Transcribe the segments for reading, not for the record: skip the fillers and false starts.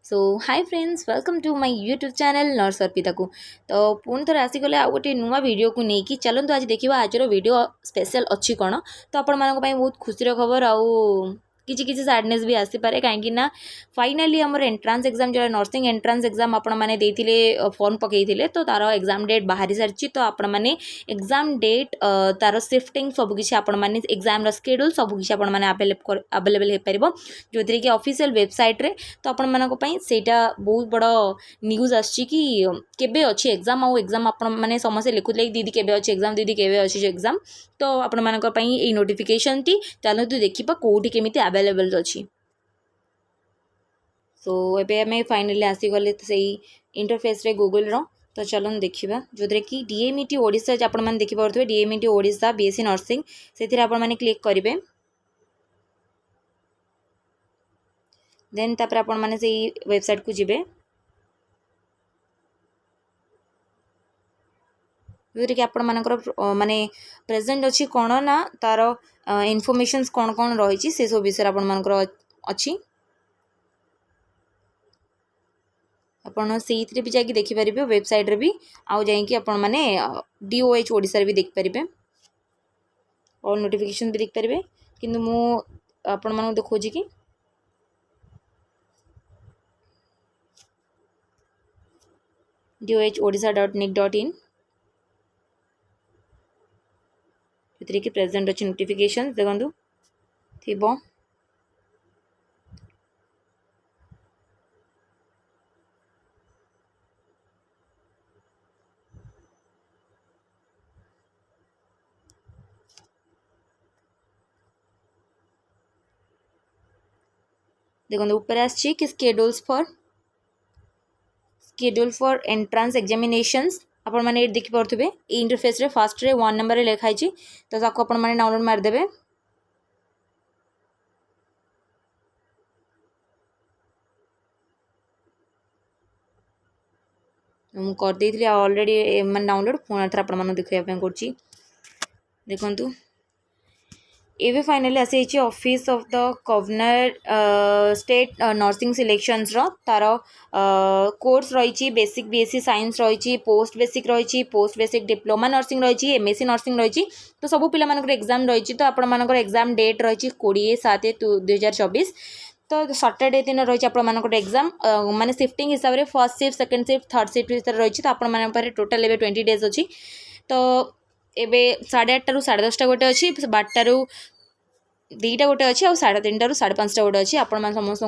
So hi friends welcome to my YouTube channel nurse Arpita को। तो पुणी थोड़े आसीगले आ गोटे नुआ वीडियो को लेकिन चलते आज देखा आज वीडियो स्पेशल अच्छी कौन। तो आपण मानक बहुत खुशी खबर आउ किसी किसी सैडनेस भी आसीपे कहीं फाइनाली आम एंट्रांस एग्जाम जो नर्सिंग एंट्रांस एग्जाम आपण मैंने फॉर्म पकई तो तार एग्जाम डेट बाहरी सारी। तो आपण मैंने एग्जाम डेट तार सिफ्टिंग सबकि आपण मैंने एग्जाम स्केड्यूल सबकि आपण मैंने अवेलेबल हो पार जो थी कि ऑफिशियल वेबसाइट रे। तो आपण मानक सेटा बहुत बड़ न्यूज आछि कि केबे अछि एग्जाम आउ एग्जाम आपण माने समस्त लिखुले दीदी केबे अछि एग्जाम दीदी केबे अछि एग्जाम। तो आपण मानक पई एई नोटिफिकेशन टी चलतु देखिबा कोठी केमिति अवेलेबल अछि। सो एबे हमें फाइनली आसी गले से इंटरफेस रे गूगल रो। तो चलन देखिबा जो कि डीएमईटी ओडिशा आपण माने देखि पारथबे डीएमईटी ओडिशा बीएससी नर्सिंग से आपण माने क्लिक करिवे। देन तापर आपण माने से वेबसाइट को जिबे जो कि आपण मानकर माने प्रेजेंट अछि कोन ना तार इनफॉरमेशंस कोन कोन रही से सब विषय आपण मानकर अछि। आपण से भी जाकि देखि परिबे वेबसाइट रे भी आउ जाकि आपण माने डीओएच ओडिसा रे भी देख परिबे और नोटिफिकेशन भी देख परिबे। किंतु मु आपण मानक देखोजी कि dohodisha.nic.in जो कि प्रेजेंट अच्छी नोटिफिकेशन देखो थी। देखो ऊपर आछि कि स्केड्यूल फॉर एंट्रांस एग्जामिनेशंस आपण माने देखि पारथबे ए इंटरफेस रे फर्स्ट रे 1 नंबर रे लिखाई छी। तो ताको आपण माने डाउनलोड मार देबे। मु कर देइथली ऑलरेडी मन डाउनलोड पुनः थर आपण माने देखिया पे करछि। देखंतु एवे फाइनली आसी office of the governor state nursing selections रो तार कोर्स रही बेसिक बीएससी साइंस रही पोस्ट बेसिक रही पोस्ट बेसिक डिप्लोमा नर्सिंग रही एमएससी नर्सिंग रही। तो सब पिला मानकर एग्जाम रही। तो आपण मानकर एग्जाम डेट रही 20/7/2024। तो सैटरडे दिन रही आप एग्जाम माने शिफ्टिंग हिसाब से first shift second shift third shift भर रही। तो आपण टोटाल एबे 20 डेज अच्छी। तो एबे 8:30 ରୁ 10:30 गोटे अच्छी 12 2टा गोटे अच्छी और 3:30 ରୁ 5:30 गोटे अच्छी। आपण मैंने समस्त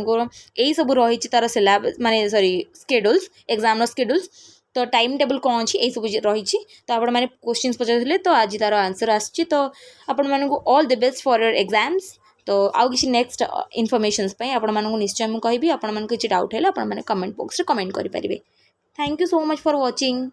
यही सब रही तार सिलेबस माने सॉरी स्केड्यूल्स एग्जाम स्केड्यूल्स। तो टाइम टेबल कौन अच्छी यही सब रही। तो आपण मैंने क्वेश्चन पचारे तो आज तार आंसर आसी। तो आपण मानक all the best for your exams. तो आउ किसी नेक्स्ट इनफॉरमेशंस आपण मानक निश्चय मुझे कहबी। आपण मानक किसी डाउट है आपण माने कमेंट बॉक्स रे कमेंट करि परिबे। Thank you so much for watching.